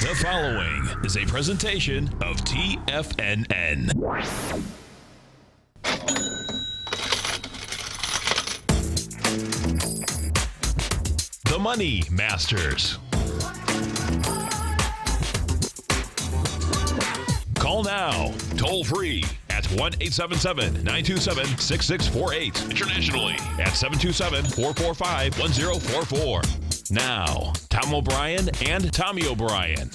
The following is a presentation of TFNN. The Money Masters. Call now, toll free at 1-877-927-6648. Internationally at 727-445-1044. Now, Tom O'Brien and Tommy O'Brien.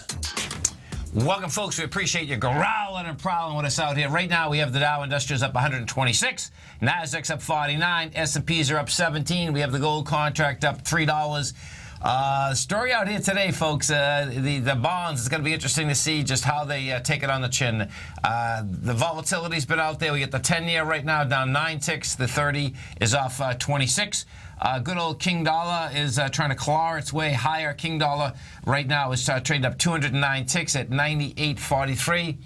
Welcome, folks. We appreciate you growling and prowling with us out here. Right now, we have the Dow Industrials up 126, Nasdaq's up 49, S&Ps are up 17. We have the gold contract up $3. Story out here today, folks, the bonds, it's going to be interesting to see just how they take it on the chin. The volatility's been out there. We get the 10-year right now down 9 ticks. The 30 is off 26. Good old King Dollar is trying to claw its way higher. King Dollar right now is trading up 209 ticks at 98.43.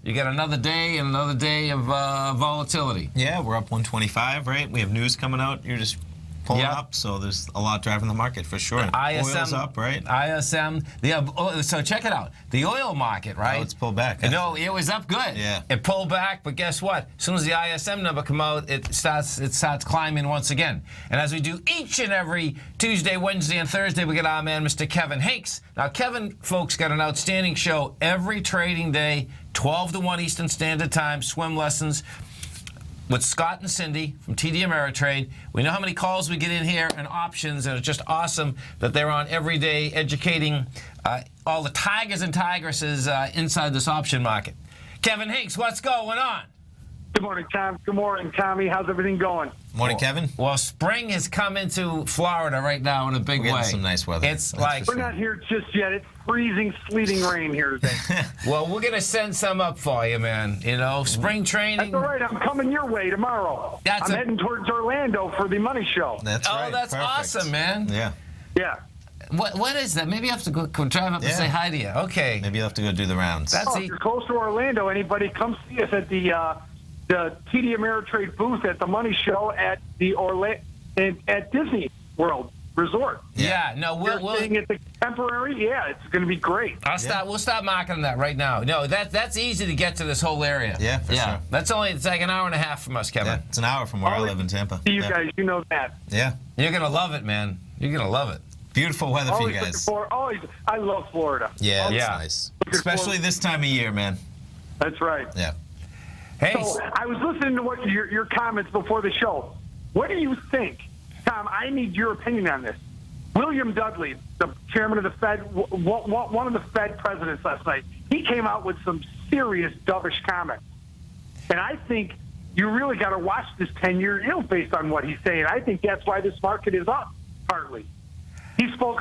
You got another day and another day of volatility. Yeah, we're up 125, right? We have news coming out. You're just pulling up, so there's a lot driving the market for sure. Oil's up, right? ISM. So check it out. The oil market, right? Oh, it's pulled back. No, it was up good. Yeah. It pulled back, but guess what? As soon as the ISM number come out, it starts climbing once again. And as we do each and every Tuesday, Wednesday, and Thursday, we get our man, Mr. Kevin Hanks. Now, Kevin, folks, got an outstanding show every trading day, 12 to 1 Eastern Standard Time, swim lessons with Scott and Cindy from TD Ameritrade. We know how many calls we get in here and options, and it's just awesome that they're on every day educating all the tigers and tigresses inside this option market. Kevin Hanks, what's going on? Good morning, Tom. Good morning, Tommy. How's everything going? Morning, Kevin. Well, spring has come into Florida right now in a big way. We're getting some nice weather. It's like we're not here just yet. It's freezing, sleeting rain here today. Well, we're gonna send some up for you, man. You know, spring training. That's all right. I'm coming your way tomorrow. I'm heading towards Orlando for the money show. That's right. Oh, that's perfect. awesome, man. Yeah. Yeah. What is that? Maybe you have to go drive up and say hi to you. Okay. Maybe you'll have to go do the rounds. If you're close to Orlando, anybody come see us at the TD Ameritrade booth at the Money Show at the at Disney World Resort. Yeah, no, we'll staying at the Contemporary. Yeah, it's going to be great. We'll start marketing that right now. No, that's easy to get to this whole area. Yeah, for sure. It's like an hour and a half from us, Kevin. Yeah, it's an hour from where I live in Tampa. See you guys, you know that. Yeah. You're gonna love it, man. You're gonna love it. Beautiful weather for you guys. I love Florida. Yeah, it's nice. Especially this time of year, man. That's right. Yeah. Hey. So I was listening to what your comments before the show. What do you think, Tom? I need your opinion on this. William Dudley, the chairman of the Fed, one of the Fed presidents last night, he came out with some serious dovish comments. And I think you really got to watch this 10-year yield based on what he's saying. I think that's why this market is up, partly. He spoke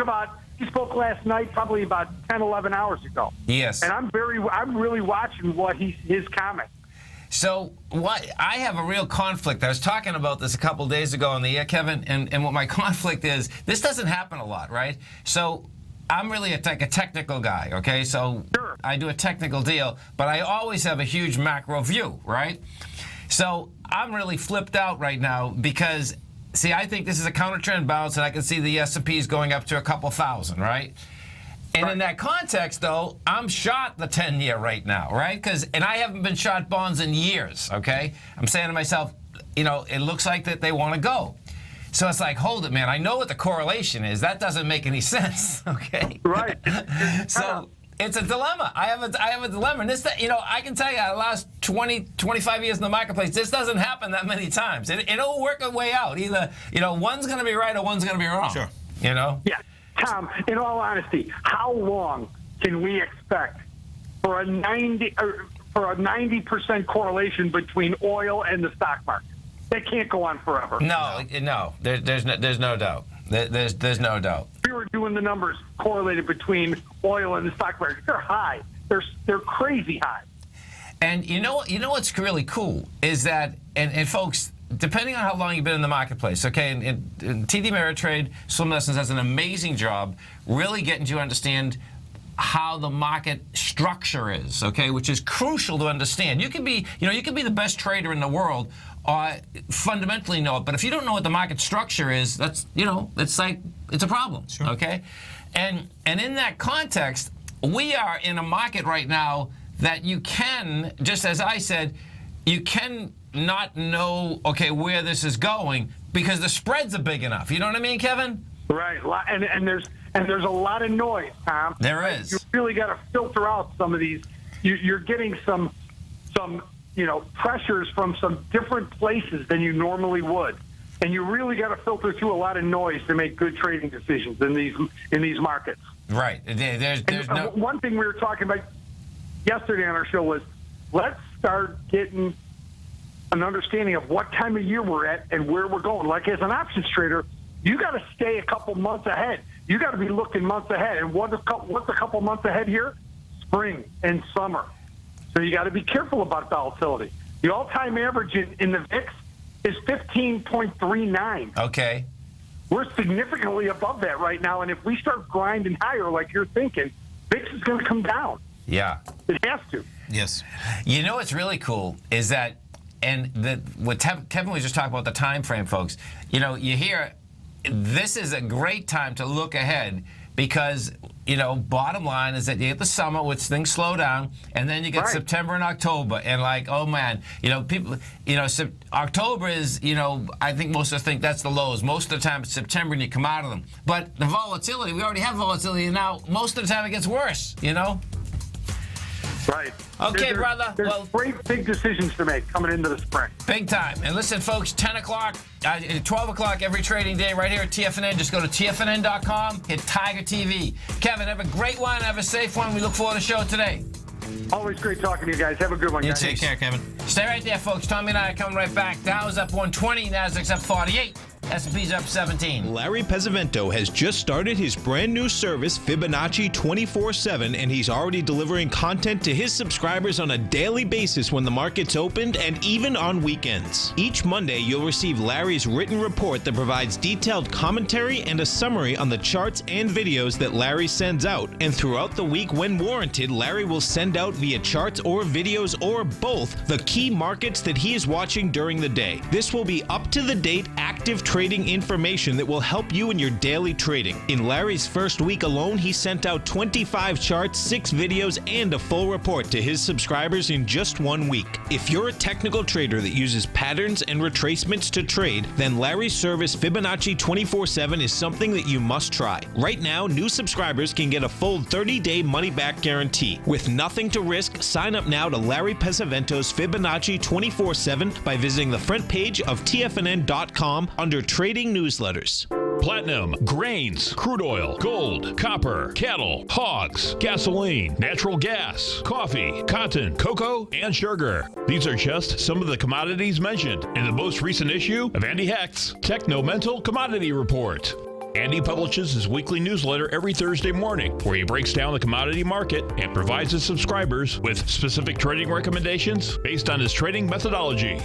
last night, probably about 10, 11 hours ago. Yes. And I'm really watching what his comments. So I have a real conflict. I was talking about this a couple days ago on the air, Kevin, and what my conflict is, this doesn't happen a lot, right? So I'm really a technical guy, okay? So sure. I do a technical deal, but I always have a huge macro view, right? So I'm really flipped out right now because, see, I think this is a counter-trend bounce, and I can see the S&Ps going up to a couple thousand, right? And in that context, though, I'm short the 10-year right now, right? And I haven't been short bonds in years, okay? I'm saying to myself, it looks like that they want to go. So it's like, hold it, man. I know what the correlation is. That doesn't make any sense, okay? Right. So it's a dilemma. I have a dilemma. And this, I can tell you, the last 20, 25 years in the marketplace, this doesn't happen that many times. It'll work its way out. Either, one's going to be right or one's going to be wrong. Sure. Yeah. Tom, in all honesty, how long can we expect for a 90% correlation between oil and the stock market? That can't go on forever. No. There's no doubt. There's no doubt. We were doing the numbers correlated between oil and the stock market. They're high. They're crazy high. And you know what's really cool is that, and folks, depending on how long you've been in the marketplace, okay, and TD Ameritrade Swim Lessons does an amazing job really getting you to understand how the market structure is, okay, which is crucial to understand. You can be the best trader in the world, fundamentally know it, but if you don't know what the market structure is, that's, it's a problem, sure. Okay? And in that context, we are in a market right now that you can, just as I said, you can not know, okay, where this is going because the spreads are big enough. You know what I mean, Kevin? Right, and there's a lot of noise, Tom. There is. You really got to filter out some of these. You're getting some pressures from some different places than you normally would, and you really got to filter through a lot of noise to make good trading decisions in these markets. Right. There's no. One thing we were talking about yesterday on our show was let's start getting an understanding of what time of year we're at and where we're going. Like as an options trader, you got to stay a couple months ahead. You got to be looking months ahead. And what's a couple months ahead here? Spring and summer. So you got to be careful about volatility. The all-time average in the VIX is 15.39. Okay. We're significantly above that right now. And if we start grinding higher like you're thinking, VIX is going to come down. Yeah. It has to. Yes. You know what's really cool is that, and what Kevin was just talking about the time frame, folks. You know, you hear this is a great time to look ahead because, you know, bottom line is that you get the summer, which things slow down, and then you get September and October, and like, oh man, you know, people, you know, October is, you know, I think most of us think that's the lows. Most of the time it's September and you come out of them. But the volatility, we already have volatility now. Most of the time it gets worse, you know? Right. Okay, brother. There's great big decisions to make coming into the spring. Big time. And listen, folks, 10 o'clock, 12 o'clock every trading day right here at TFNN. Just go to TFNN.com, hit Tiger TV. Kevin, have a great one. Have a safe one. We look forward to the show today. Always great talking to you guys. Have a good one, guys. Take care, Kevin. Stay right there, folks. Tommy and I are coming right back. Dow's up 120, Nasdaq's up 48. S&P's up 17. Larry Pesavento has just started his brand new service, Fibonacci 24/7, and he's already delivering content to his subscribers on a daily basis when the market's opened and even on weekends. Each Monday, you'll receive Larry's written report that provides detailed commentary and a summary on the charts and videos that Larry sends out. And throughout the week, when warranted, Larry will send out via charts or videos or both the key markets that he is watching during the day. This will be up-to-the-date, active trading information that will help you in your daily trading. In Larry's first week alone, he sent out 25 charts, 6 videos, and a full report to his subscribers in just 1 week. If you're a technical trader that uses patterns and retracements to trade, then Larry's service Fibonacci 24/7 is something that you must try. Right now, new subscribers can get a full 30-day money-back guarantee. With nothing to risk, sign up now to Larry Pesavento's Fibonacci 24/7 by visiting the front page of TFNN.com under Trading Newsletters. Platinum, grains, crude oil, gold, copper, cattle, hogs, gasoline, natural gas, coffee, cotton, cocoa, and sugar. These are just some of the commodities mentioned in the most recent issue of Andy Hecht's Techno-Mental Commodity Report. Andy publishes his weekly newsletter every Thursday morning, where he breaks down the commodity market and provides his subscribers with specific trading recommendations based on his trading methodology.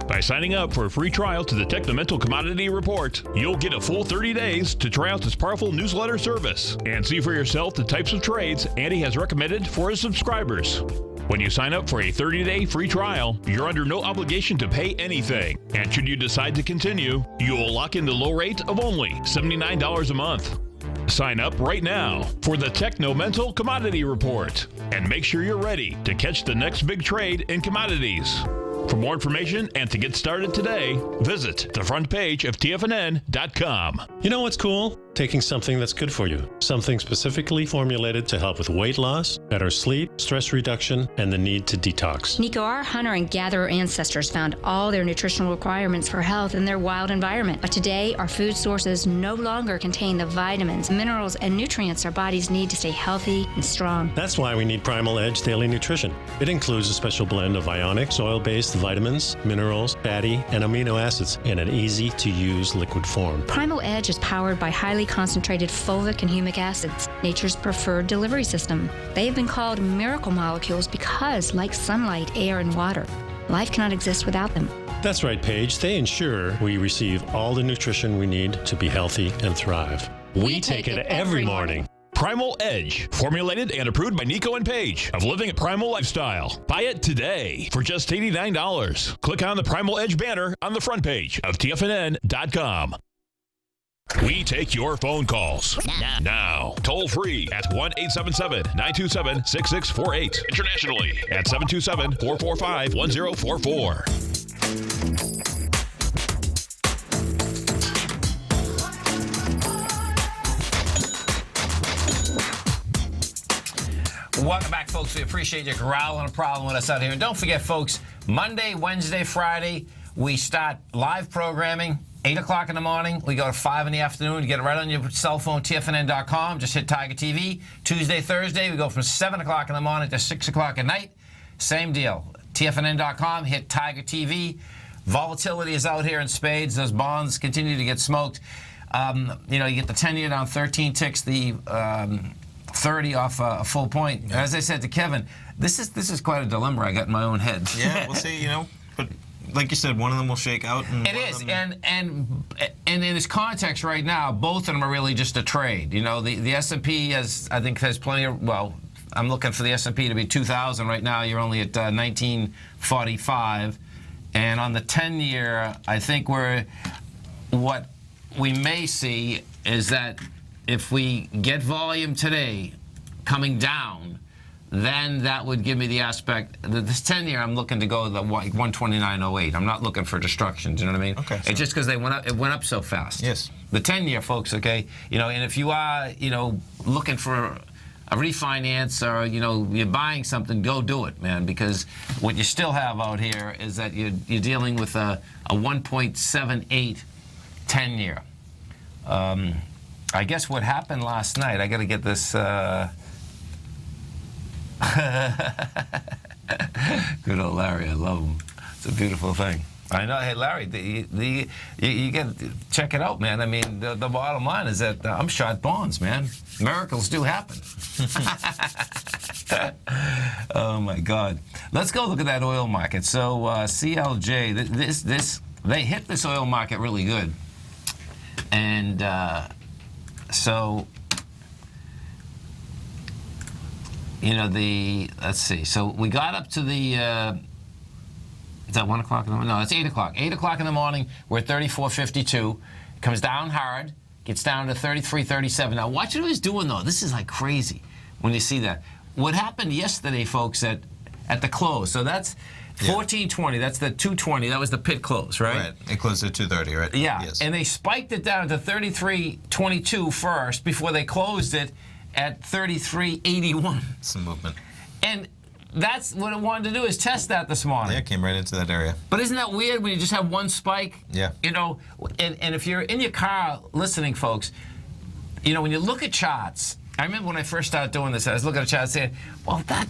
By signing up for a free trial to the Techno-Mental Commodity Report, you'll get a full 30 days to try out this powerful newsletter service and see for yourself the types of trades Andy has recommended for his subscribers. When you sign up for a 30-day free trial, you're under no obligation to pay anything. And should you decide to continue, you will lock in the low rate of only $79 a month. Sign up right now for the Techno-Mental Commodity Report and make sure you're ready to catch the next big trade in commodities. For more information and to get started today, visit the front page of TFNN.com. You know what's cool? Taking something that's good for you. Something specifically formulated to help with weight loss, better sleep, stress reduction, and the need to detox. Nico, our hunter and gatherer ancestors found all their nutritional requirements for health in their wild environment. But today, our food sources no longer contain the vitamins, minerals, and nutrients our bodies need to stay healthy and strong. That's why we need Primal Edge Daily Nutrition. It includes a special blend of ionic, soil-based vitamins, minerals, fatty, and amino acids in an easy-to-use liquid form. Primal Edge is powered by highly concentrated fulvic and humic acids, nature's preferred delivery system. They have been called miracle molecules because, like sunlight, air, and water, life cannot exist without them. That's right, Paige. They ensure we receive all the nutrition we need to be healthy and thrive. We take it every morning. Primal Edge, formulated and approved by Nico and Paige of Living a Primal Lifestyle. Buy it today for just $89. Click on the Primal Edge banner on the front page of TFNN.com. We take your phone calls now. Toll free at 1-877-927-6648. Internationally at 727-445-1044. Welcome back, folks. We appreciate you growling a problem with us out here. And don't forget, folks, Monday, Wednesday, Friday, we start live programming. 8 o'clock in the morning, we go to 5 in the afternoon. You get it right on your cell phone, TFNN.com. Just hit Tiger TV. Tuesday, Thursday, we go from 7 o'clock in the morning to 6 o'clock at night. Same deal. TFNN.com, hit Tiger TV. Volatility is out here in spades. Those bonds continue to get smoked. You get the 10-year down 13 ticks, the 30 off a full point. Yeah. As I said to Kevin, this is quite a dilemma I got in my own head. Yeah, we'll see, but like you said, one of them will shake out. And it is, and in its context right now, both of them are really just a trade. The S&P has plenty of, I'm looking for the S&P to be 2,000 right now. You're only at 1945, and on the 10-year, I think what we may see is that if we get volume today coming down, then that would give me the aspect. This 10-year, I'm looking to go to the 129.08. I'm not looking for destruction. Do you know what I mean? Okay. It's just because it went up so fast. Yes. The 10-year, folks. Okay. And if you are, looking for a refinance or you're buying something, go do it, man. Because what you still have out here is that you're dealing with a 1.78 10-year. I guess what happened last night. I got to get this. Good old Larry, I love him. It's a beautiful thing. I know. Hey, Larry, you got to check it out, man. I mean, the bottom line is that I'm short bonds, man. Miracles do happen. Oh my God. Let's go look at that oil market. So CLJ, they hit this oil market really good, and let's see. So we got up to the, is that 1 o'clock in the morning? No, it's 8 o'clock. 8 o'clock in the morning, we're at 34.52. Comes down hard, gets down to 33.37. Now watch what he's doing though. This is like crazy when you see that. What happened yesterday, folks, at the close. So that's 14.20. That's the 2.20. That was the pit close, right? Right. It closed at 2.30, right? Yeah. Yes. And they spiked it down to 33.22 first before they closed it at 33.81. Some movement. And that's what it wanted to do, is test that this morning. Yeah, it came right into that area. But isn't that weird when you just have one spike? Yeah. And if you're in your car listening, folks, when you look at charts, I remember when I first started doing this, I was looking at a chart saying, well, that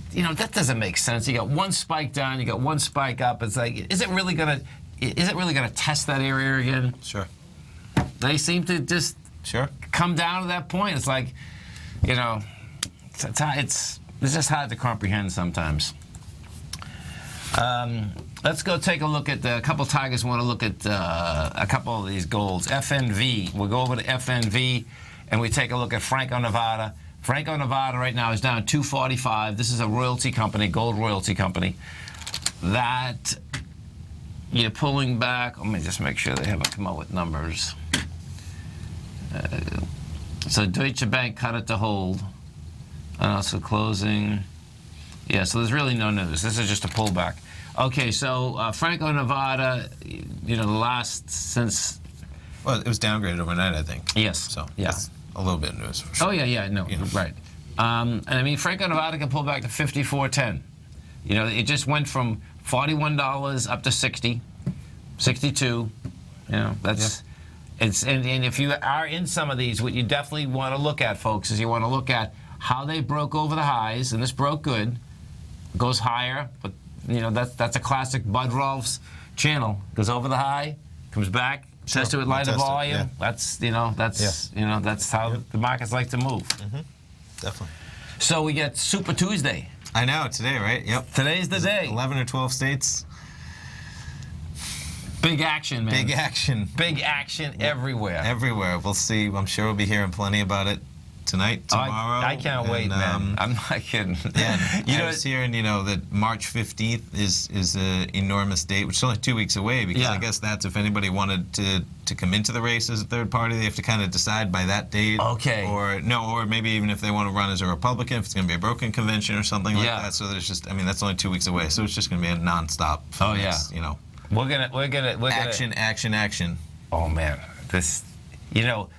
doesn't make sense. You got one spike down, you got one spike up. It's like, is it really gonna test that area again? Sure. They seem to just come down to that point. It's like, it's just hard to comprehend sometimes. Let's go take a look at a couple Tigers want to look at a couple of these golds. FNV. We'll go over to FNV and we take a look at Franco-Nevada. Franco-Nevada right now is down 245. This is a royalty company, gold royalty company. That you're pulling back. Let me just make sure they haven't come out with numbers. So Deutsche Bank cut it to hold. And also closing. Yeah, so there's really no news. This is just a pullback. Okay, so Franco-Nevada, the last since... Well, it was downgraded overnight, I think. Yes. So yeah. That's a little bit of news for sure. Oh, yeah, no, right. And I mean, Franco-Nevada can pull back to 54.10. It just went from $41 up to 60, 62. That's... Yeah. And if you are in some of these, what you definitely want to look at, folks, is you want to look at how they broke over the highs, and this broke good, goes higher, but that's a classic Bud Rolf's channel. Goes over the high, comes back, test it with lighter volume. Yeah. That's that's how the markets like to move. Mm-hmm. Definitely. So we get Super Tuesday. I know, today, right? Yep. Today's the day. 11 or 12 states. Big action, man. Big action. Big action everywhere. Everywhere. We'll see. I'm sure we'll be hearing plenty about it tonight, tomorrow. I can't wait, man. I'm not kidding. Yeah, I was hearing, that March 15th is an enormous date, which is only 2 weeks away, because I guess that's if anybody wanted to come into the race as a third party, they have to kind of decide by that date. Okay. Or maybe even if they want to run as a Republican, if it's going to be a broken convention or something like that. So there's just, that's only 2 weeks away. So it's just going to be a nonstop. Oh, yeah. We're gonna Action. Oh man, this,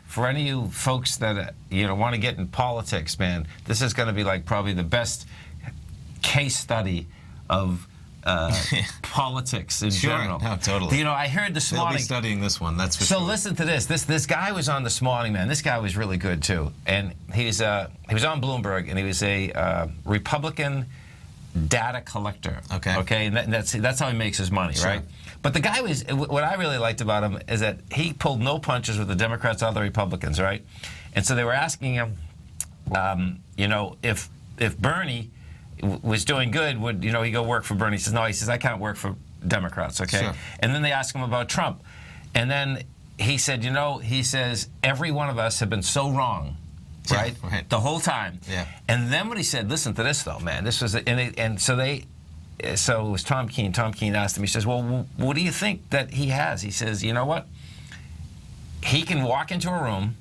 for any of you folks that want to get in politics, man, this is going to be like probably the best case study of politics in general. No, totally. I heard this morning. They'll be studying this one. That's for sure. So listen to this. This guy was on this morning, man. This guy was really good too, and he was on Bloomberg, and he was a Republican data collector. Okay, and that's how he makes his money, right? But the guy what I really liked about him is that he pulled no punches with the Democrats or the Republicans, right? And so they were asking him, if Bernie was doing good, would he go work for Bernie? He says, no, he says, I can't work for Democrats, okay? Sure. And then they asked him about Trump. And then he said, he says, every one of us have been so wrong, right? The whole time. Yeah. And then what he said, listen to this though, man. This was, so it was Tom Keene. Tom Keene asked him, he says, well, what do you think that he has? He says, you know what? He can walk into a room.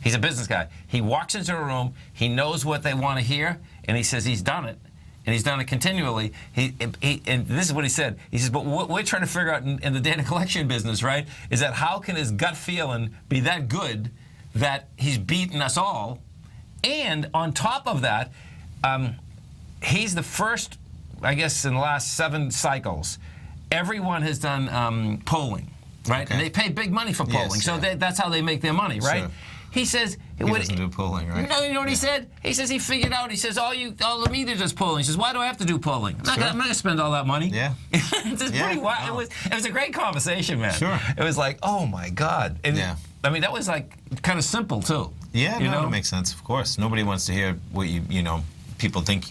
He's a business guy. He walks into a room. He knows what they want to hear. And he says he's done it. And he's done it continually. And this is what he said. He says, but what we're trying to figure out in the data collection business, right, is that how can his gut feeling be that good that he's beaten us all? And on top of that, he's the first, I guess, in the last 7 cycles, everyone has done polling, right? Okay. And they pay big money for polling, so that's how they make their money, right? Sure. He says he doesn't do polling, right? No, you know what he said? He says he figured out. He says all the media does polling. He says, why do I have to do polling? I'm not going to spend all that money. Yeah, it's pretty wild. It was a great conversation, man. Sure. It was like, oh my God. And that was like kind of simple too. Yeah, that makes sense. Of course, nobody wants to hear what people think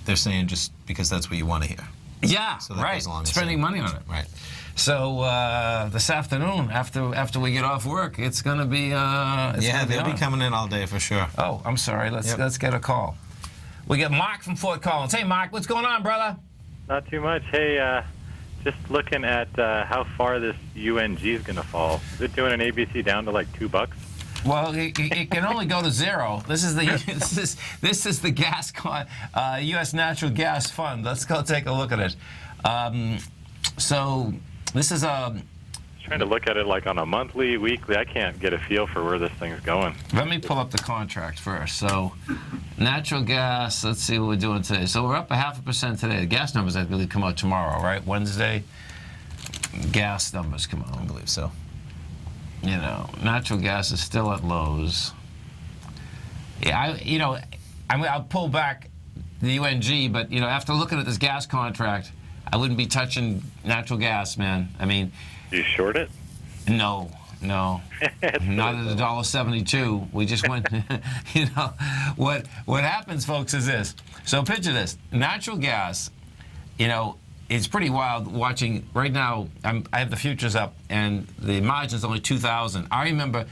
they're saying just because that's what you want to hear. Yeah, so right. Spending money on it. Right. So this afternoon, after we get off work, it's going to be. They'll be coming in all day for sure. Oh, I'm sorry. Let's get a call. We get Mark from Fort Collins. Hey, Mark, what's going on, brother? Not too much. Hey, just looking at how far this UNG is going to fall. Is it doing an ABC down to like $2? Well, it can only go to zero. This is the gas U.S. Natural Gas Fund. Let's go take a look at it. So this is trying to look at it like on a monthly, weekly. I can't get a feel for where this thing's going. Let me pull up the contract first. So natural gas, let's see what we're doing today. So we're up 0.5% today. The gas numbers, I believe, come out tomorrow, right? Wednesday, gas numbers come out. I believe so. Natural gas is still at lows. Yeah, I'll pull back the UNG, but, after looking at this gas contract, I wouldn't be touching natural gas, man. I mean... You short it? No. Not at $1.72. We just went, What happens, folks, is this. So picture this. Natural gas, it's pretty wild watching. Right now, I have the futures up, and the margin's only 2,000. I remember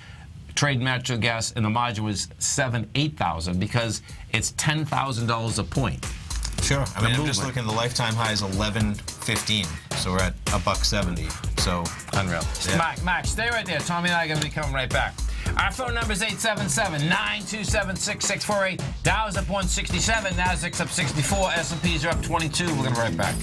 trading natural gas, and the margin was 8,000 because it's $10,000 a point. Sure. I'm just looking. The lifetime high is 11.15, so we're at $1.70. So unreal. Yeah. Max, stay right there. Tommy and I are going to be coming right back. Our phone number is 877-927-6648. Dow's up 167, Nasdaq's up 64, S&Ps are up 22. We're going to be right back.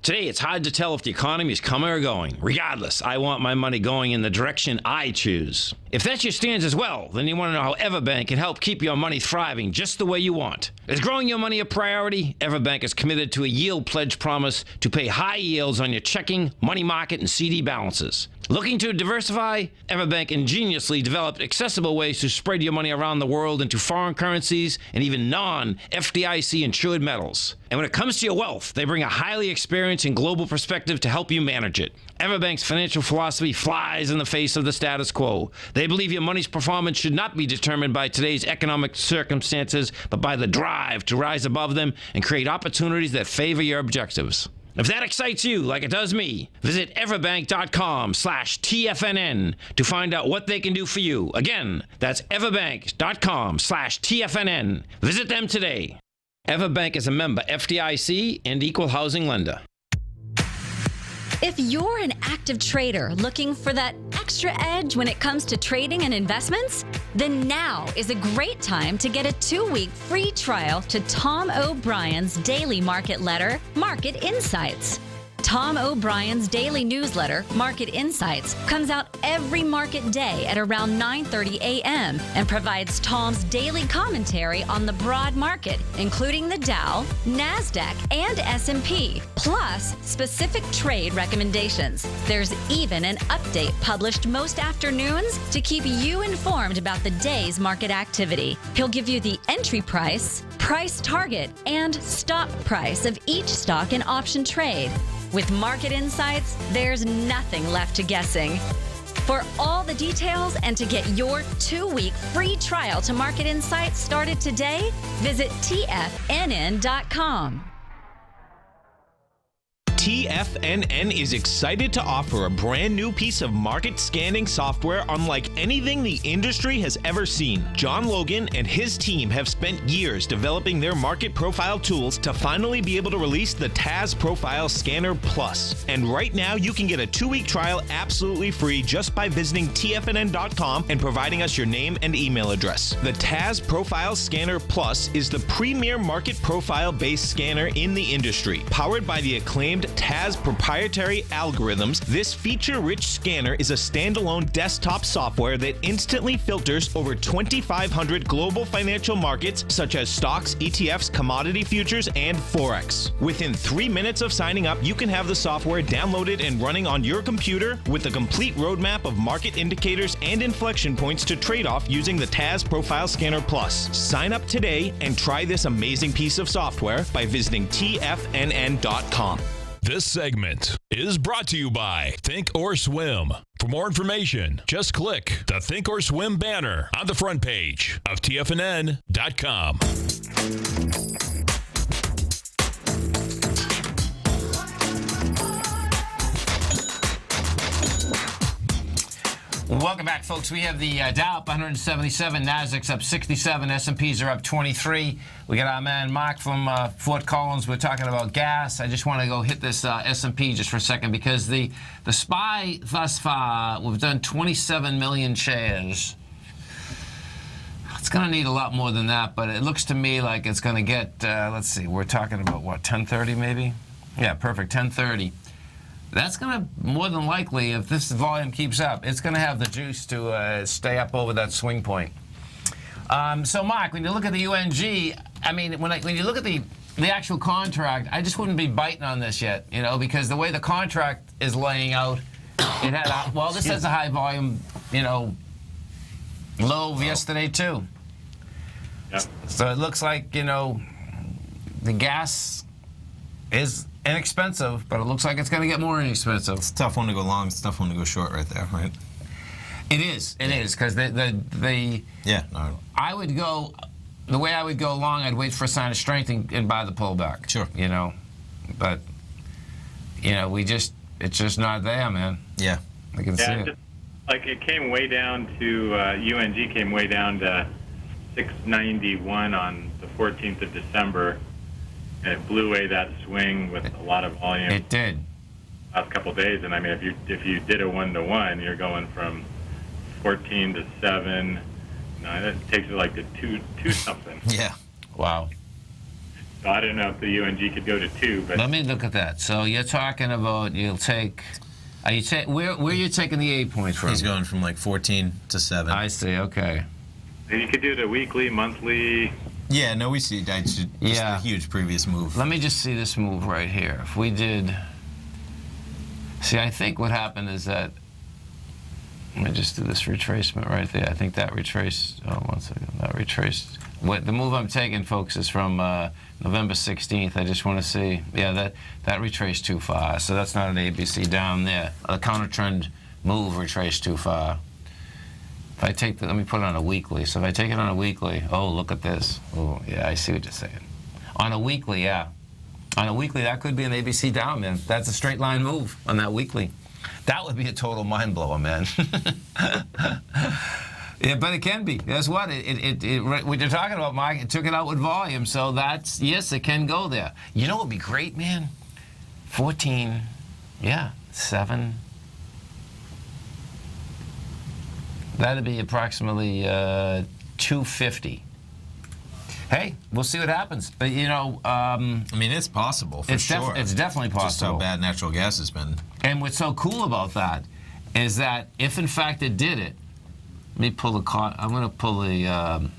Today, it's hard to tell if the economy is coming or going. Regardless, I want my money going in the direction I choose. If that's your stance as well, then you want to know how Everbank can help keep your money thriving just the way you want. Is growing your money a priority? Everbank is committed to a yield pledge promise to pay high yields on your checking, money market, and CD balances. Looking to diversify? Everbank ingeniously developed accessible ways to spread your money around the world into foreign currencies and even non-FDIC insured metals. And when it comes to your wealth, they bring a highly experienced and global perspective to help you manage it. Everbank's financial philosophy flies in the face of the status quo. They believe your money's performance should not be determined by today's economic circumstances, but by the drive to rise above them and create opportunities that favor your objectives. If that excites you like it does me, visit everbank.com/TFNN to find out what they can do for you. Again, that's everbank.com/TFNN. Visit them today. Everbank is a member FDIC and equal housing lender. If you're an active trader looking for that extra edge when it comes to trading and investments, then now is a great time to get a 2-week free trial to Tom O'Brien's daily market letter, Market Insights. Tom O'Brien's daily newsletter, Market Insights, comes out every market day at around 9:30 a.m. and provides Tom's daily commentary on the broad market, including the Dow, NASDAQ, and S&P, plus specific trade recommendations. There's even an update published most afternoons to keep you informed about the day's market activity. He'll give you the entry price, price target, and stop price of each stock and option trade. With Market Insights, there's nothing left to guessing. For all the details and to get your 2-week free trial to Market Insights started today, visit TFNN.com. TFNN is excited to offer a brand new piece of market scanning software unlike anything the industry has ever seen. John Logan and his team have spent years developing their market profile tools to finally be able to release the TAS Profile Scanner Plus. And right now you can get a 2-week trial absolutely free just by visiting TFNN.com and providing us your name and email address. The TAS Profile Scanner Plus is the premier market profile-based scanner in the industry. Powered by the acclaimed TAS proprietary algorithms, this feature-rich scanner is a standalone desktop software that instantly filters over 2,500 global financial markets such as stocks, ETFs, commodity futures, and Forex. Within 3 minutes of signing up, you can have the software downloaded and running on your computer with a complete roadmap of market indicators and inflection points to trade off using the TAS Profile Scanner Plus. Sign up today and try this amazing piece of software by visiting TFNN.com. This segment is brought to you by Think or Swim. For more information, just click the Think or Swim banner on the front page of TFNN.com. Welcome back, folks. We have the Dow up 177, Nasdaq's up 67, S&Ps are up 23. We got our man Mark from Fort Collins. We're talking about gas. I just want to go hit this S&P just for a second because the SPY thus far, we've done 27 million shares. It's going to need a lot more than that, but it looks to me like it's going to get, let's see, we're talking about, what, 10:30 maybe? Yeah, perfect, 10:30. That's going to, more than likely, if this volume keeps up, it's going to have the juice to stay up over that swing point. So, Mark, when you look at the UNG, I mean, when you look at the actual contract, I just wouldn't be biting on this yet, you know, because the way the contract is laying out, it had a, well, this has a high volume, you know, low yesterday too. Yep. So it looks like, you know, the gas is inexpensive, but it looks like it's going to get more inexpensive. It's a tough one to go long. It's a tough one to go short right there, right? It is, because yeah, no. I would go, the way I would go long, I'd wait for a sign of strength and buy the pullback. Sure. You know, but, you know, it's just not there, man. Yeah. I can see it. Just, like, it came way down to, UNG came way down to 691 on the 14th of December. And it blew away that swing with a lot of volume. It did. Last couple of days, and I mean, if you did a 1-to-1, you're going from 14 to 7. No, that takes it like to two something. Yeah. Wow. So I don't know if the UNG could go to 2, but let me look at that. So you're talking about you'll take. Are you where are you taking the 8 points from? He's going from like 14 to 7. I see. Okay. and you could do the weekly, monthly. Yeah, no, we see just a huge previous move. Let me just see this move right here. If we did, see, I think what happened is that, let me just do this retracement right there. I think that retraced, oh, 1 second, that retraced. What, the move I'm taking, folks, is from November 16th. I just want to see, yeah, that retraced too far. So that's not an ABC down there. The counter trend move retraced too far. If I take the, let me put it on a weekly. So if I take it on a weekly, oh, look at this. Oh, yeah, I see what you're saying. On a weekly, yeah. On a weekly, that could be an ABC down, man. That's a straight line move on that weekly. That would be a total mind blower, man. Yeah, but it can be. Guess what? What you're talking about, Mike, it took it out with volume, so that's, yes, it can go there. You know what would be great, man? 14, yeah, 7. That'd be approximately 250. Hey, we'll see what happens. But, you know... I mean, it's possible, for sure. It's definitely possible. Just how bad natural gas has been. And what's so cool about that is that if, in fact, it did it, let me pull the... I'm going to pull the...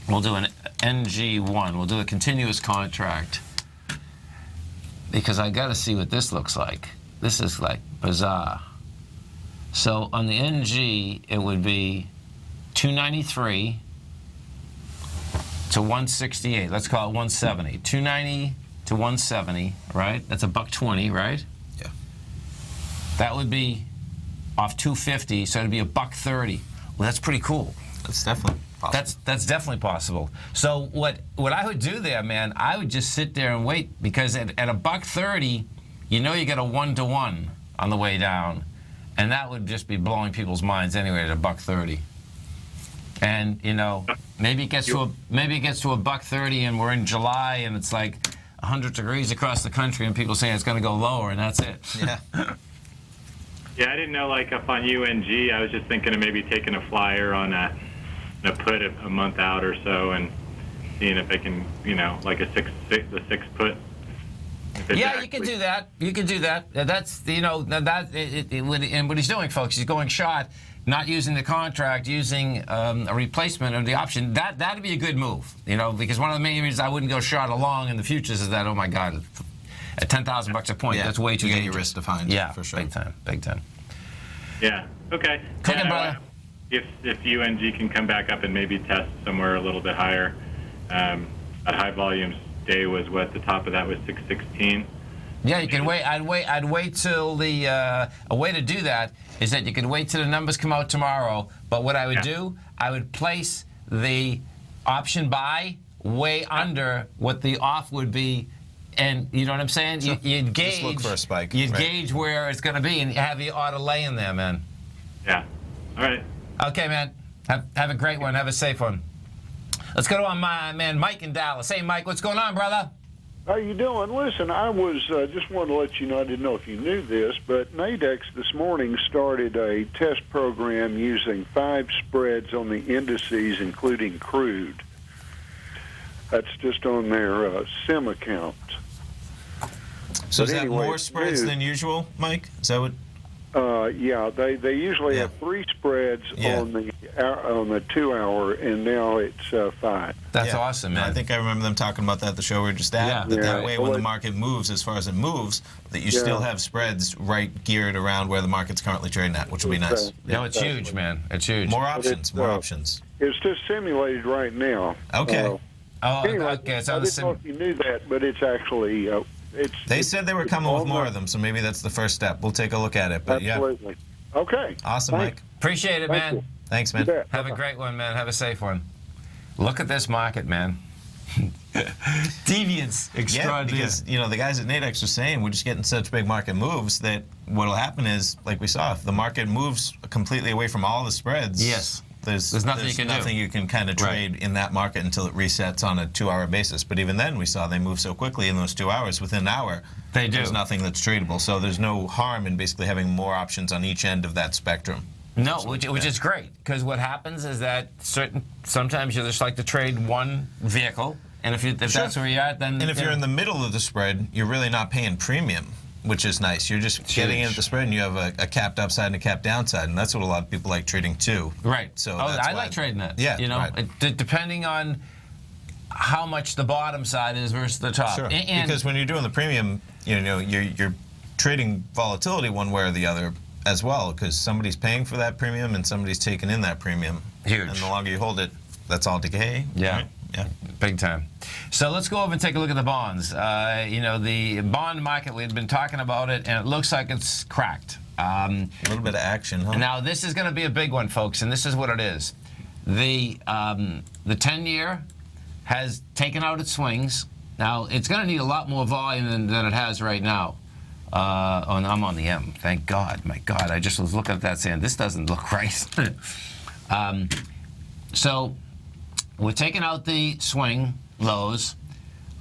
we'll do an NG1. We'll do a continuous contract. Because I got to see what this looks like. This is, like, bizarre. So on the NG, it would be 293 to 168. Let's call it 170. 290 to 170, right? That's $1.20, right? Yeah. That would be off 250, so it'd be $1.30. Well, that's pretty cool. That's definitely possible. That's definitely possible. So what I would do there, man, I would just sit there and wait, because at $1.30, you know you get a 1-to-1 on the way down. And that would just be blowing people's minds anyway at $1.30. And you know, maybe it gets to $1.30, and we're in July, and it's like 100 degrees across the country, and people saying it's going to go lower, and that's it. Yeah. Yeah, I didn't know, like, up on UNG, I was just thinking of maybe taking a flyer on a put a month out or so, and seeing if I can, you know, like the 6 put. Yeah, you can do that. You can do that. That's, you know, and what he's doing, folks, he's going short, not using the contract, using a replacement of the option. That'd be a good move, you know, because one of the main reasons I wouldn't go short along in the futures is that, oh my God, at $10,000 a point, that's way too dangerous. You get your wrist defined. Yeah, for sure. big time, big time. Yeah. Okay. Cooking, brother. If UNG can come back up and maybe test somewhere a little bit higher, that high volumes day was what the top of that was 616. Yeah, you can wait. I'd wait till the a way to do that is that you can wait till the numbers come out tomorrow. But what I would do, I would place the option buy way under what the off would be, and you know what I'm saying. So you'd gauge. just look for a spike. You'd right. gauge where it's going to be, and have the auto lay in there, man. Yeah. All right. Okay, man. Have a great one. Have a safe one. Let's go to my man Mike in Dallas. Hey, Mike, what's going on, brother? How you doing? Listen, I was just wanted to let you know, I didn't know if you knew this, but Nadex this morning started a test program using 5 spreads on the indices, including crude. That's just on their SIM account. So but is anyway, that more spreads than usual, Mike? Is that what? Yeah, they usually have 3 spreads on the 2-hour, and now it's 5. That's awesome, man. I think I remember them talking about that at the show we were just at. Yeah. That way, when the market moves, as far as it moves, that you still have spreads right geared around where the market's currently trading at, which would be nice. No, it's huge, man. It's huge. More options. More options. It's just simulated right now. Okay. Anyway, okay. I didn't know if you knew that, but it's actually. They said they were coming with more of them, so maybe that's the first step. We'll take a look at it. But absolutely. Okay. Awesome, Thanks. Mike. Appreciate it, man. Thanks, man. Have a great one, man. Have a safe one. Look at this market, man. Deviance extraordinary. Yeah, because the guys at Nadex are saying we're just getting such big market moves that what'll happen is, like we saw, if the market moves completely away from all the spreads, yes, there's nothing you can kind of trade in that market until it resets on a 2-hour basis. But even then, we saw they move so quickly in those 2 hours. Within an hour, there's nothing that's tradable. So there's no harm in basically having more options on each end of that spectrum. No, which is great, because what happens is that sometimes you just like to trade one vehicle, and if that's where you're at, then if you're in the middle of the spread, you're really not paying premium, which is nice. You're just getting in at the spread, and you have a capped upside and a capped downside, and that's what a lot of people like trading too. Right. So I like trading that. Yeah. Depending on how much the bottom side is versus the top. Sure. Because when you're doing the premium, you're trading volatility one way or the other as well, because somebody's paying for that premium and somebody's taking in that premium. Huge. And the longer you hold it, that's all decay. Yeah. Right? Yeah. Big time. So let's go over and take a look at the bonds. The bond market, we had been talking about it, and it looks like it's cracked. A little bit of action, huh? Now, this is going to be a big one, folks, and this is what it is. The 10-year has taken out its swings, Now, it's going to need a lot more volume than it has right now. And I'm on the M, thank God. My God, I just was looking at that saying, this doesn't look right. So we're taking out the swing lows,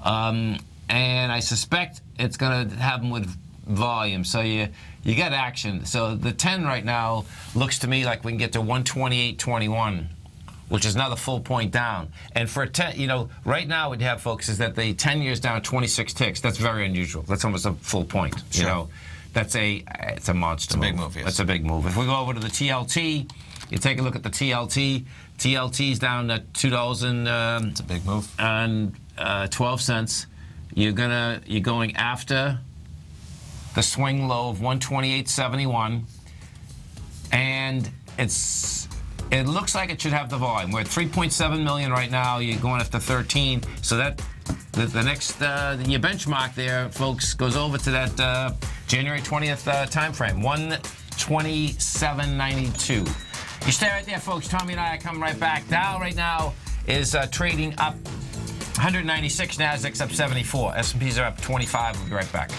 and I suspect it's going to have them with volume. So you get action. So the 10 right now looks to me like we can get to 128.21, which is another full point down. And for a 10, you know, right now what you have, folks, is that the 10 years down 26 ticks. That's very unusual. That's almost a full point. Sure. You know, it's a monster. It's a big move. Yes. That's a big move. If we go over to the TLT, you take a look at the TLT. TLT's down to $2. It's a big move. And 12 cents. You're going after the swing low of 128.71, and it looks like it should have the volume. We're at 3.7 million right now. You're going after 13, so that the next your benchmark there, folks, goes over to that January 20th time frame, 127.92. You stay right there, folks. Tommy and I are coming right back. Dow right now is trading up 196. Nasdaq's up 74. S&Ps are up 25. We'll be right back.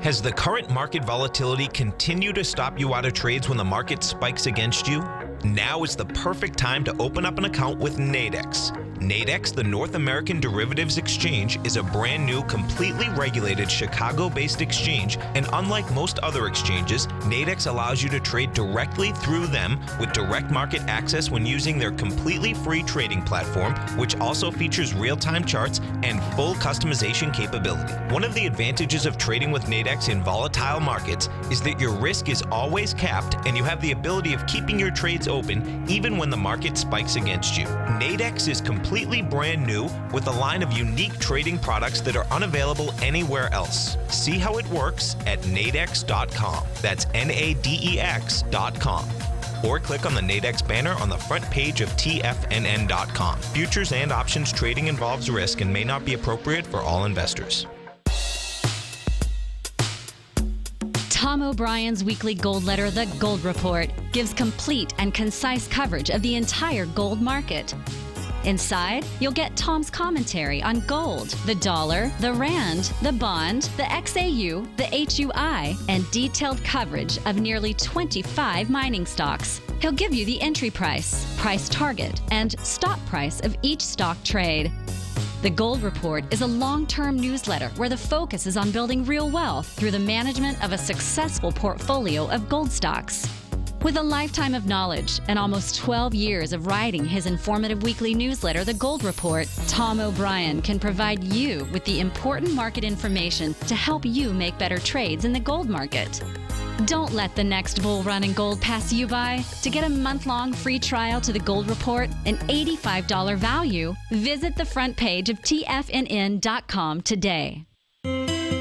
Has the current market volatility continued to stop you out of trades when the market spikes against you? Now is the perfect time to open up an account with Nadex. Nadex, the North American Derivatives Exchange, is a brand new, completely regulated Chicago-based exchange, and unlike most other exchanges, Nadex allows you to trade directly through them with direct market access when using their completely free trading platform, which also features real-time charts and full customization capability. One of the advantages of trading with Nadex in volatile markets is that your risk is always capped and you have the ability of keeping your trades open even when the market spikes against you. Nadex is completely brand new with a line of unique trading products that are unavailable anywhere else. See how it works at nadex.com. That's NADEX.com. Or click on the Nadex banner on the front page of TFNN.com. Futures and options trading involves risk and may not be appropriate for all investors. Tom O'Brien's weekly gold letter, The Gold Report, gives complete and concise coverage of the entire gold market. Inside, you'll get Tom's commentary on gold, the dollar, the rand, the bond, the XAU, the HUI, and detailed coverage of nearly 25 mining stocks. He'll give you the entry price, price target, and stop price of each stock trade. The Gold Report is a long-term newsletter where the focus is on building real wealth through the management of a successful portfolio of gold stocks. With a lifetime of knowledge and almost 12 years of writing his informative weekly newsletter, The Gold Report, Tom O'Brien can provide you with the important market information to help you make better trades in the gold market. Don't let the next bull run in gold pass you by. To get a month-long free trial to The Gold Report, an $85 value, visit the front page of TFNN.com today.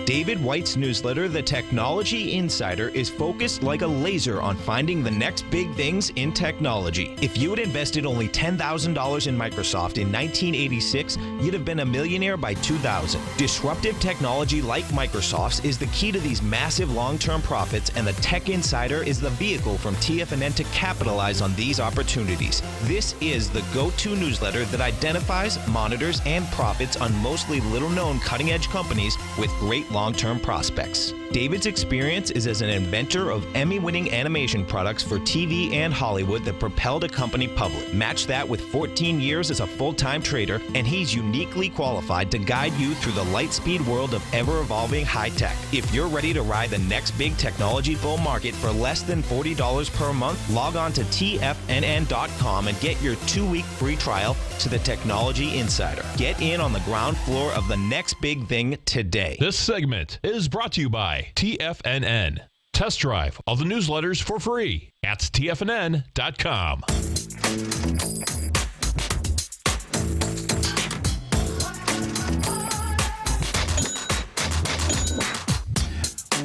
David White's newsletter, The Technology Insider, is focused like a laser on finding the next big things in technology. If you had invested only $10,000 in Microsoft in 1986, you'd have been a millionaire by 2000. Disruptive technology like Microsoft's is the key to these massive long-term profits, and the Tech Insider is the vehicle from TFNN to capitalize on these opportunities. This is the go-to newsletter that identifies, monitors, and profits on mostly little-known cutting-edge companies with great long-term prospects. David's experience is as an inventor of Emmy-winning animation products for TV and Hollywood that propelled a company public. Match that with 14 years as a full-time trader, and he's uniquely qualified to guide you through the light-speed world of ever-evolving high-tech. If you're ready to ride the next big technology bull market for less than $40 per month, log on to TFNN.com and get your 2-week free trial to the Technology Insider. Get in on the ground floor of the next big thing today. This segment is brought to you by TFNN. Test drive all the newsletters for free at TFNN.com.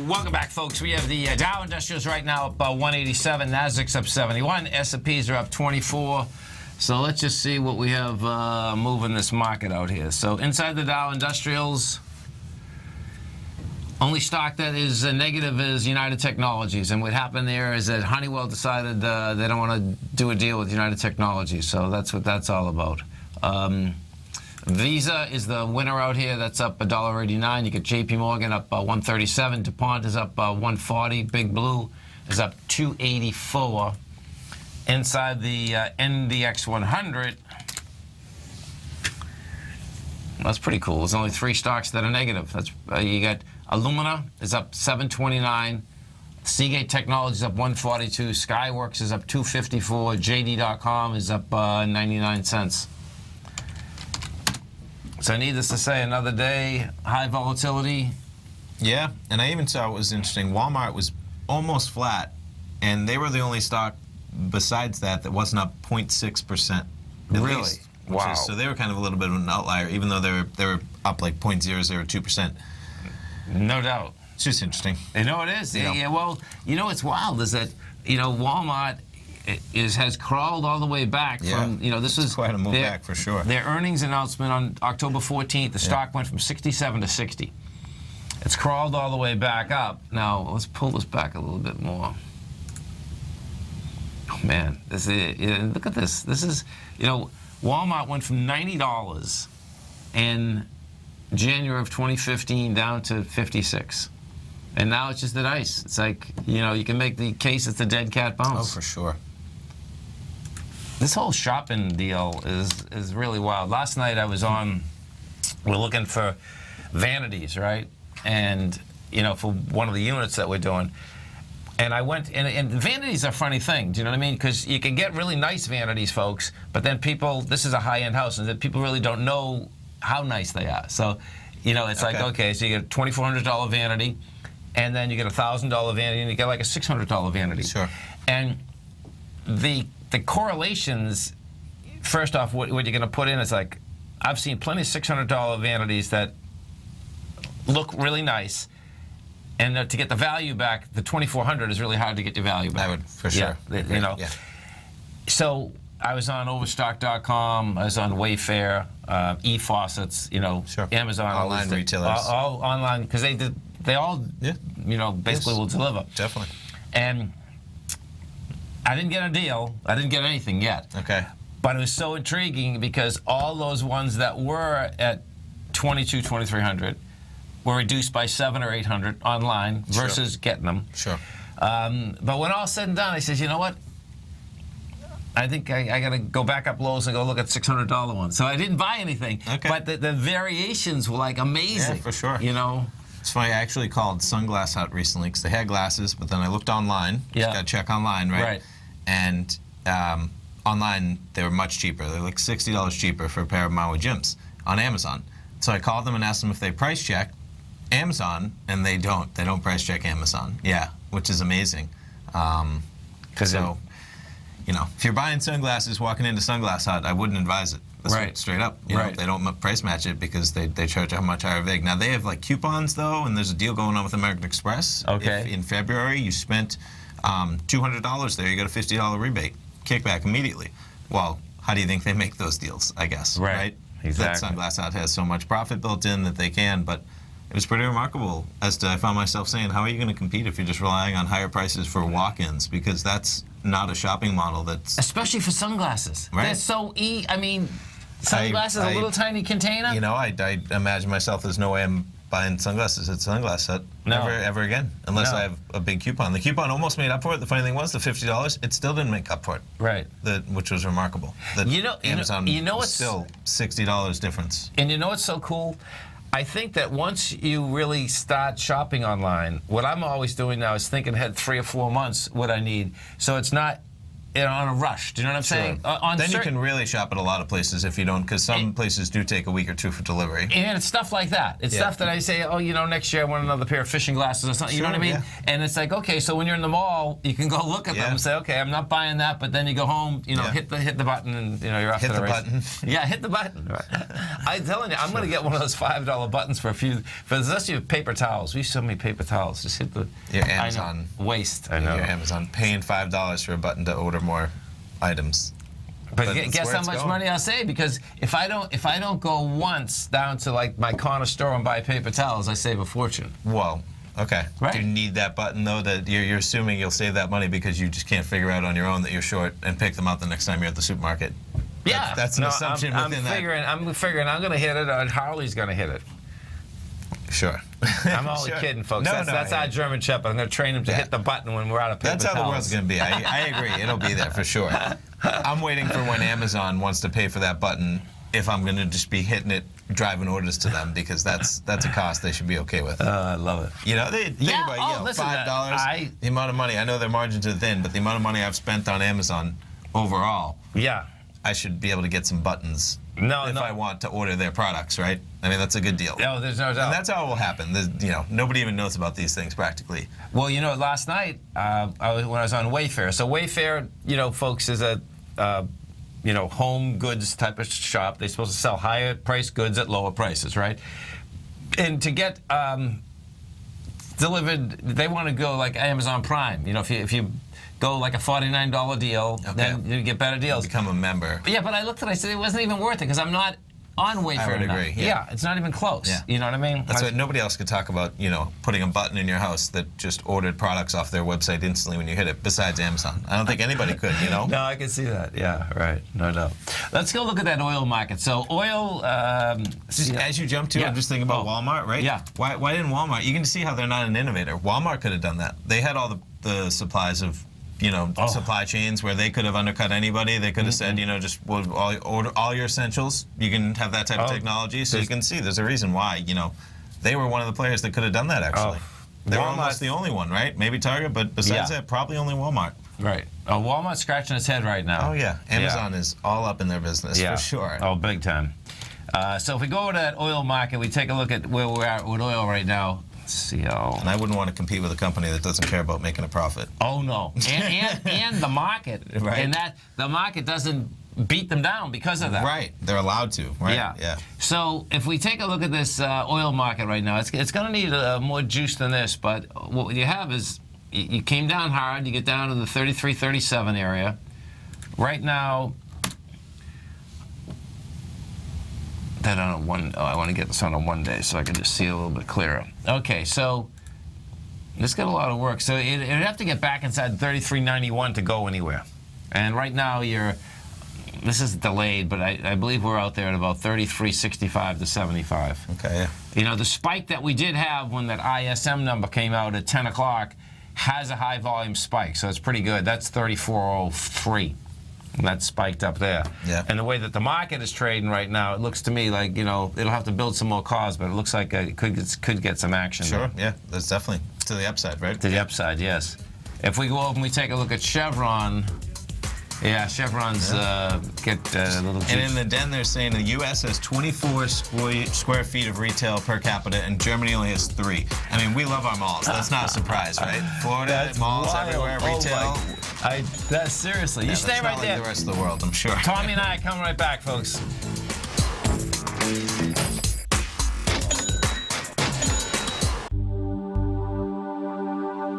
Welcome back, folks. We have the Dow Industrials right now up 187, Nasdaq's up 71, S&Ps are up 24. So let's just see what we have moving this market out here. So inside the Dow Industrials, only stock that is negative is United Technologies. And what happened there is that Honeywell decided they don't want to do a deal with United Technologies. So that's what that's all about. Visa is the winner out here. That's up $1.89. You get J.P. Morgan up 137. DuPont is up 140. Big Blue is up 284. Inside the NDX 100, that's pretty cool. There's only 3 stocks that are negative. That's you got Illumina is up 729. Seagate Technology is up 142. Skyworks is up 254. JD.com is up 99 cents. So needless to say, another day, high volatility. Yeah, and I even saw it was interesting. Walmart was almost flat, and they were the only stock besides that wasn't up 0.6%. Really? Least, wow. So they were kind of a little bit of an outlier, even though they were up like 0.002%. No doubt. It's just interesting. You know it is. Yeah, well, you know what's wild is that, Walmart has crawled all the way back from, this was quite a move back for sure. Their earnings announcement on October 14th, the stock went from 67 to 60. It's crawled all the way back up. Now, let's pull this back a little bit more. Oh, man. Look at this. This is, Walmart went from $90 in January of 2015 down to 56. And now it's just the dice. It's like, you can make the case it's a dead cat bounce. Oh, for sure. This whole shopping deal is really wild. Last night I was we're looking for vanities, right? And, for one of the units that we're doing. And I went, and vanities are a funny thing, do you know what I mean? Because you can get really nice vanities, folks, but then this is a high-end house, and then people really don't know how nice they are. So, it's like, okay, so you get a $2,400 vanity, and then you get a $1,000 vanity, and you get like a $600 vanity. Sure. And the correlations, first off, what you're going to put in is like, I've seen plenty of $600 vanities that look really nice, and to get the value back, the $2,400 is really hard to get your value back. I would, for sure. Yeah, So I was on Overstock.com, I was on Wayfair, eFaucets, Amazon, online retailers, all online, because they all, basically will deliver. Definitely. And I didn't get a deal. I didn't get anything yet. Okay. But it was so intriguing because all those ones that were at $2,300 were reduced by $700 or $800 online versus getting them. Sure. But when all said and done, I said, you know what? I think I got to go back up Lowe's and go look at $600 ones. So I didn't buy anything. Okay. But the variations were like amazing. Yeah, for sure. It's funny, I actually called Sunglass Hut recently because they had glasses, but then I looked online. Yeah. Just got to check online, right? Right. And online, they were much cheaper. They're like $60 cheaper for a pair of Maui gyms on Amazon. So I called them and asked them if they price check Amazon, and they don't. They don't price check Amazon. Yeah, which is amazing. If you're buying sunglasses, walking into Sunglass Hut, I wouldn't advise it. That's straight up. They don't price match it because they charge a much higher vig. Now, they have like coupons, though, and there's a deal going on with American Express. Okay. If in February you spent $200 there, you got a $50 rebate, kickback immediately. Well, how do you think they make those deals, I guess? Right. Exactly. That Sunglass Hut has so much profit built in that they can, but it was pretty remarkable I found myself saying, how are you going to compete if you're just relying on higher prices for walk-ins? Because that's not a shopping model that's... Especially for sunglasses. Right. They're so sunglasses, a little tiny container. I imagine myself, there's no way I'm buying sunglasses at Sunglass Hut ever again, unless I have a big coupon. The coupon almost made up for it. The funny thing was, the $50, it still didn't make up for it. Right. Which was remarkable. Amazon was still $60 difference. And what's so cool? I think that once you really start shopping online, what I'm always doing now is thinking ahead 3 or 4 months what I need. So it's not on a rush. Do you know what I'm saying? Then you can really shop at a lot of places if you don't, because some places do take a week or two for delivery. And it's stuff like that. It's stuff that I say, next year I want another pair of fishing glasses or something. You know what I mean? Yeah. And it's like, okay, so when you're in the mall, you can go look at them and say, okay, I'm not buying that, but then you go home, hit the button, and you're off to the race. Hit the button. Yeah, hit the button. Right. I'm telling you, I'm going to get one of those $5 buttons for unless you have paper towels. We have so many paper towels. Just hit your Amazon waste. I know. Your Amazon paying $5 for a button to order more items. But guess how much money I'll save? Because if I don't go once down to like my corner store and buy paper towels, I save a fortune. Whoa. Okay. Right. Do you need that button though? That you're assuming you'll save that money because you just can't figure out on your own that you're short and pick them out the next time you're at the supermarket. Yeah, that's an assumption within that. I'm figuring I'm going to hit it, or Harley's going to hit it. Sure. I'm only kidding, folks. That's our German Shepherd. I'm going to train him to hit the button when we're out of paper That's how towels. the world's going to be. I agree. It'll be there for sure. I'm waiting for when Amazon wants to pay for that button, if I'm going to just be hitting it, driving orders to them, because that's a cost they should be okay with. I love it. You know, think about listen, $5, the amount of money. I know their margins are thin, but the amount of money I've spent on Amazon overall, I should be able to get some buttons if I want to order their products, right? I mean, that's a good deal. No, there's no doubt. And that's how it will happen. Nobody even knows about these things practically. Well, last night when I was on Wayfair. So Wayfair, folks, is a home goods type of shop. They're supposed to sell higher priced goods at lower prices, right? And to get delivered, they want to go like Amazon Prime. If you go like a $49 deal, then you get better deals. Become a member. But but I looked at it, I said it wasn't even worth it because I'm not on Wayfair. I would agree. Yeah, it's not even close. Yeah. You know what I mean? That's why nobody else could talk about, putting a button in your house that just ordered products off their website instantly when you hit it, besides Amazon. I don't think anybody could, No, I can see that. Yeah, right. No doubt. Let's go look at that oil market. So oil... as you jump to, I'm just thinking about Walmart, right? Yeah. Why didn't Walmart? You can see how they're not an innovator. Walmart could have done that. They had all the supplies of supply chains where they could have undercut anybody. They could have said, just order all your essentials. You can have that type of technology. So you can see there's a reason why, they were one of the players that could have done that, actually. They were almost the only one, right? Maybe Target, but besides that, probably only Walmart. Right. Walmart's scratching its head right now. Oh, yeah. Amazon is all up in their business, for sure. Oh, big time. So if we go to that oil market, we take a look at where we're at with oil right now. And I wouldn't want to compete with a company that doesn't care about making a profit. Oh no, and the market, right? And the market doesn't beat them down because of that. Right, they're allowed to. Right. Yeah. So if we take a look at this oil market right now, it's going to need more juice than this. But what you have is you came down hard. You get down to the 33, 37 area. Right now. That on I want to get this on a 1 day so I can just see a little bit clearer. Okay, so this got a lot of work. So it'd have to get back inside 33.91 to go anywhere. And right now this is delayed, but I believe we're out there at about 33.65 to 75. Okay, yeah. The spike that we did have when that ISM number came out at 10 o'clock has a high volume spike, so it's pretty good. That's 34.03. And that's spiked up there. Yeah. And the way that the market is trading right now, it looks to me like, it'll have to build some more cars, but it looks like it could get some action. Sure, there. yeah. That's definitely to the upside, right? To the upside, yes. If we go over and we take a look at Chevron, Chevron's get a little juice. And in the den, they're saying the U.S. has 24 square feet of retail per capita, and Germany only has 3. I mean, we love our malls. That's not a surprise, right? Florida, malls wild. everywhere, retail. That's seriously. You stay right there. Like the rest of the world, I'm sure. Tommy and I are coming right back, folks.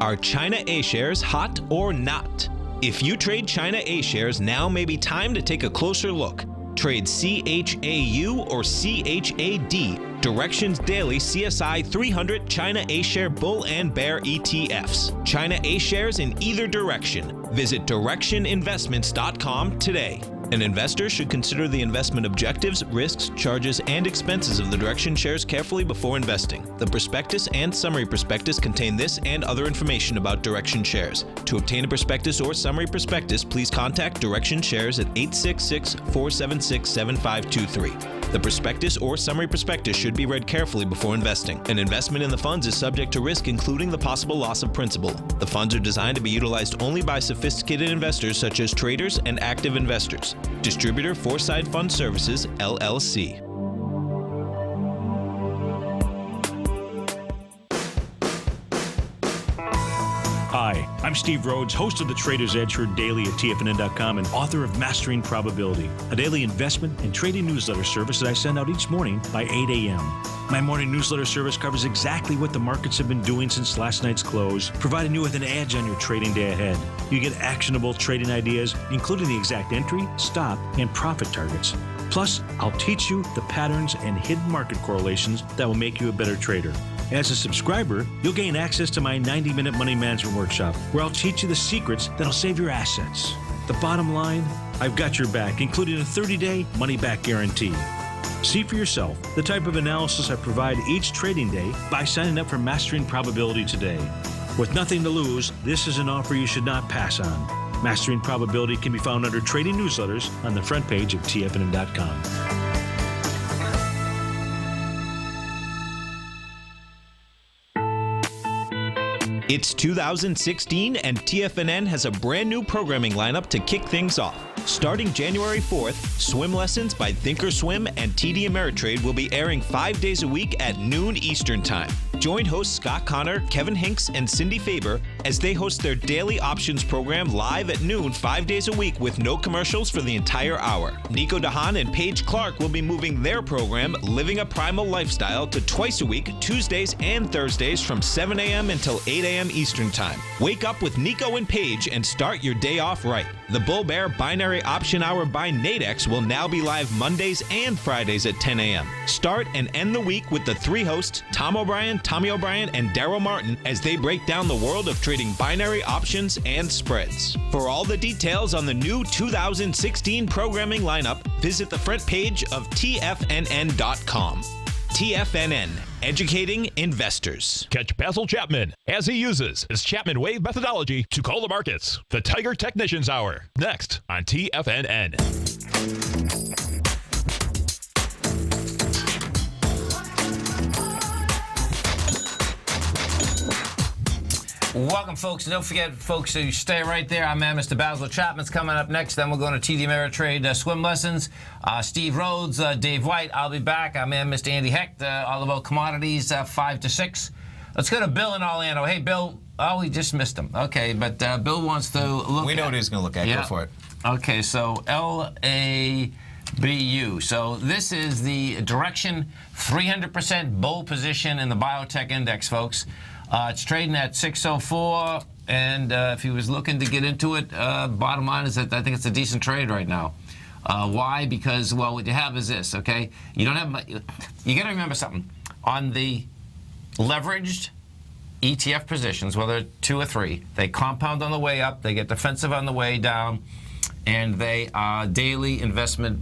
Are China A-shares hot or not? If you trade China A-shares, now may be time to take a closer look. Trade CHAU or CHAD, Directions Daily CSI 300 China A-share Bull and Bear ETFs. China A-shares in either direction. Visit directioninvestments.com today. An investor should consider the investment objectives, risks, charges, and expenses of the Direction shares carefully before investing. The prospectus and summary prospectus contain this and other information about Direction shares. To obtain a prospectus or summary prospectus, please contact Direction shares at 866-476-7523. The prospectus or summary prospectus should be read carefully before investing. An investment in the funds is subject to risk, including the possible loss of principal. The funds are designed to be utilized only by sophisticated investors such as traders and active investors. Distributor Foreside Fund Services, LLC. Hi, I'm Steve Rhodes, host of the Trader's Edge Heard Daily at TFNN.com and author of Mastering Probability, a daily investment and trading newsletter service that I send out each morning by 8 a.m. My morning newsletter service covers exactly what the markets have been doing since last night's close, providing you with an edge on your trading day ahead. You get actionable trading ideas, including the exact entry, stop, and profit targets. Plus, I'll teach you the patterns and hidden market correlations that will make you a better trader. As a subscriber, you'll gain access to my 90-minute money management workshop, where I'll teach you the secrets that'll save your assets. The bottom line, I've got your back, including a 30-day money-back guarantee. See for yourself the type of analysis I provide each trading day by signing up for Mastering Probability today. With nothing to lose, this is an offer you should not pass on. Mastering Probability can be found under Trading Newsletters on the front page of TFNN.com. It's 2016 and TFNN has a brand new programming lineup to kick things off. Starting January 4th, Swim Lessons by Thinkorswim and TD Ameritrade will be airing 5 days a week at noon Eastern Time. Join hosts Scott Connor, Kevin Hinks, and Cindy Faber as they host their daily options program live at noon 5 days a week with no commercials for the entire hour. Nico DeHaan and Paige Clark will be moving their program, Living a Primal Lifestyle, to twice a week, Tuesdays and Thursdays from 7 a.m. until 8 a.m. Eastern Time. Wake up with Nico and Paige and start your day off right. The Bull Bear Binary Option Hour by Nadex will now be live Mondays and Fridays at 10 a.m. Start and end the week with the three hosts, Tom O'Brien, Tommy O'Brien, and Daryl Martin, as they break down the world of trading binary options and spreads. For all the details on the new 2016 programming lineup, visit the front page of TFNN.com. TFNN, educating investors. Catch Basil Chapman as he uses his Chapman Wave methodology to call the markets. The Tiger Technicians Hour, next on TFNN. Welcome, folks. Don't forget, folks, to stay right there. I'm Mr. Basil Chapman's coming up next. Then we're going to TD Ameritrade swim lessons. Steve Rhodes, Dave White. I'll be back. I'm Mr. Andy Hecht. All about commodities, 5 to 6. Let's go to Bill in Orlando. Hey, Bill. Oh, we just missed him. Okay, but Bill wants to look. We know what he's going to look at. Yeah. Go for it. Okay, so LABU. So this is the direction 300% bull position in the biotech index, folks. It's trading at 604, and if he was looking to get into it, bottom line is that I think it's a decent trade right now. Why? Because, well, what you have is this, okay? You don't have, you got to remember something. On the leveraged ETF positions, whether 2 or 3, they compound on the way up, they get defensive on the way down, and they are daily investment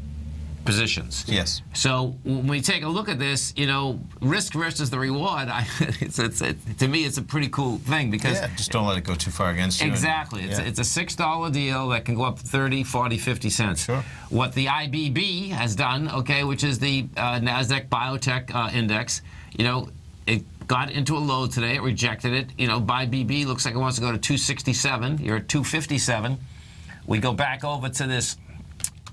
positions. Yes. So when we take a look at this, you know, risk versus the reward, to me, it's a pretty cool thing because... Yeah, just don't let it go too far against you. Exactly. It's a $6 deal that can go up 30, 40, 50 cents. Sure. What the IBB has done, okay, which is the NASDAQ Biotech Index, you know, it got into a low today. It rejected it. You know, buy BB looks like it wants to go to 267. You're at 257. We go back over to this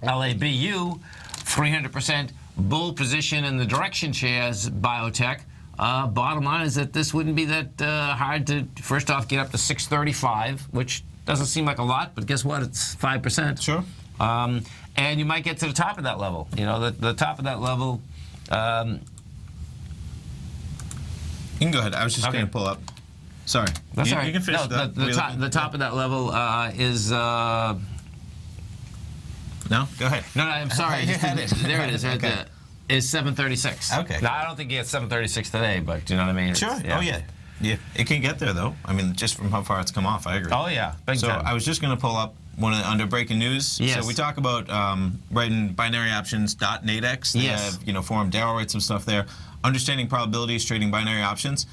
LABU, 300% bull position in the direction shares biotech. Bottom line is that this wouldn't be that hard to, first off, get up to 635, which doesn't seem like a lot, but guess what? It's 5%. Sure. And you might get to the top of that level. You know, the top of that level. You can go ahead. I was just going to pull up. Sorry. That's all right. You can finish no, the top of that level is... No? Go ahead. No, I'm sorry. There it is. Right Okay. there. Is 736. Okay. Now, I don't think it's 736 today, but you know what I mean? Sure. Oh, yeah. Yeah. It can get there, though. I mean, just from how far it's come off, I agree. Oh, yeah. Big so time. I was just going to pull up one of the under breaking news. Yes. So we talk about writing binary options.nadex. They have, you know, forum. Daryl writes some stuff there. Understanding probabilities, trading binary options.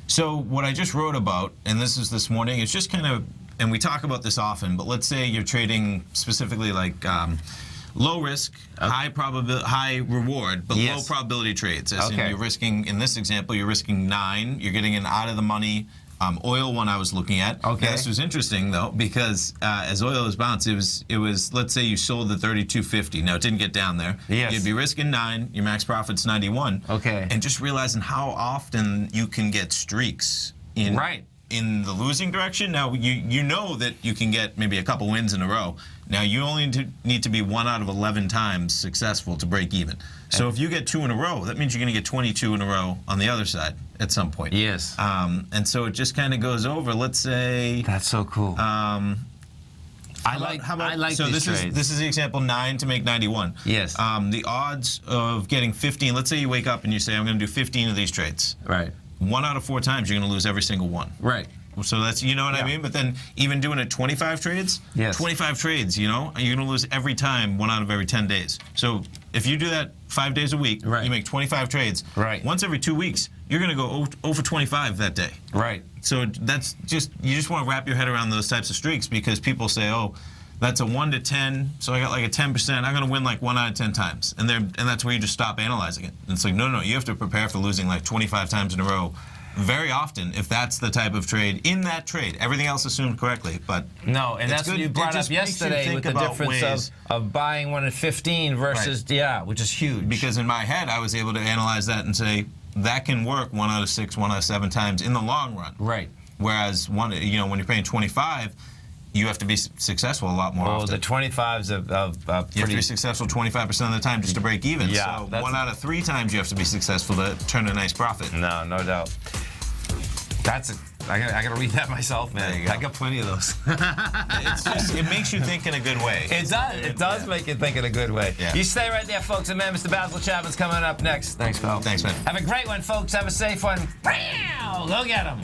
So what I just wrote about, and this is this morning, it's just kind of, and we talk about this often, but let's say you're trading specifically like low risk, high reward, but low probability trades. As in you're risking, in this example, you're risking 9. You're getting an out of the money oil one I was looking at. Okay. Now, this was interesting though because as oil has bounced, it was let's say you sold the 32.50. Now it didn't get down there. Yes. You'd be risking 9. Your max profit's 91. Okay. And just realizing how often you can get streaks in in the losing direction. Now you know that you can get maybe a couple wins in a row. Now you only need to be 1 out of 11 times successful to break even. So if you get 2 in a row, that means you're going to get 22 in a row on the other side at some point. Yes. And so it just kind of goes over. Let's say that's so cool. I like so these trades. This is the example 9 to make 91. Yes. The odds of getting 15. Let's say you wake up and you say I'm going to do 15 of these trades. Right. 1 out of 4 times you're going to lose every single one. Right. So that's, you know what I mean? But then even doing it 25 trades, 25 trades, you know, you're going to lose every time, 1 out of every 10 days. So if you do that 5 days a week, you make 25 trades. Once every 2 weeks, you're going to go 0 for 25 that day. So that's just, you just want to wrap your head around those types of streaks, because people say, oh, that's a 1 to 10, so I got like a 10%. I'm going to win like 1 out of 10 times. And that's where you just stop analyzing it. And it's like, no, you have to prepare for losing like 25 times in a row. Very often, if that's the type of trade, in that trade, everything else assumed correctly. But no, and that's what you brought up yesterday with the difference of buying one at 15 versus, which is huge. Because in my head, I was able to analyze that and say, that can work 1 out of 6, 1 out of 7 times in the long run. Whereas, when you're paying 25, you have to be successful a lot more often. The 25s of you have to be successul 25% of the time just to break even. So 1 out of 3 times you have to be successful to turn a nice profit. No doubt. I got to read that myself, man. I got plenty of those. It makes you think in a good way. It does. It does make you think in a good way. You stay right there, folks. And man, Mr. Basil Chapman's coming up next. Thanks, pal. Thanks, man. Have a great one, folks. Have a safe one. Go get them.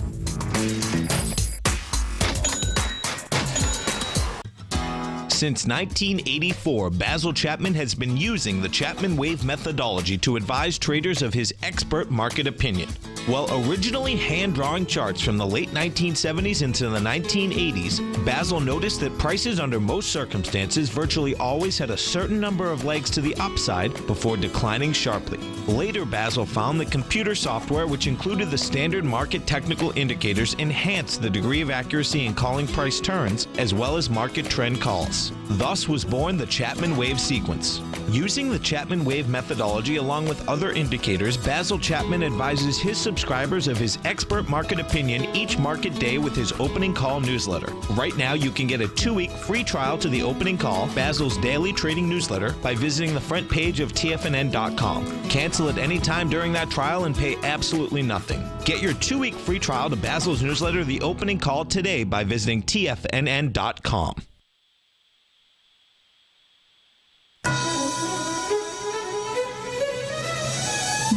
Since 1984, Basil Chapman has been using the Chapman Wave methodology to advise traders of his expert market opinion. While originally hand-drawing charts from the late 1970s into the 1980s, Basil noticed that prices under most circumstances virtually always had a certain number of legs to the upside before declining sharply. Later, Basil found that computer software, which included the standard market technical indicators, enhanced the degree of accuracy in calling price turns, as well as market trend calls. Thus was born the Chapman Wave sequence. Using the Chapman Wave methodology along with other indicators, Basil Chapman advises his subscribers of his expert market opinion each market day with his opening call newsletter. Right now, you can get a 2-week free trial to the opening call, Basil's daily trading newsletter, by visiting the front page of TFNN.com. Cancel at any time during that trial and pay absolutely nothing. Get your 2-week free trial to Basil's newsletter, The Opening Call, today by visiting TFNN.com.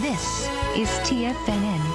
This is TFNN.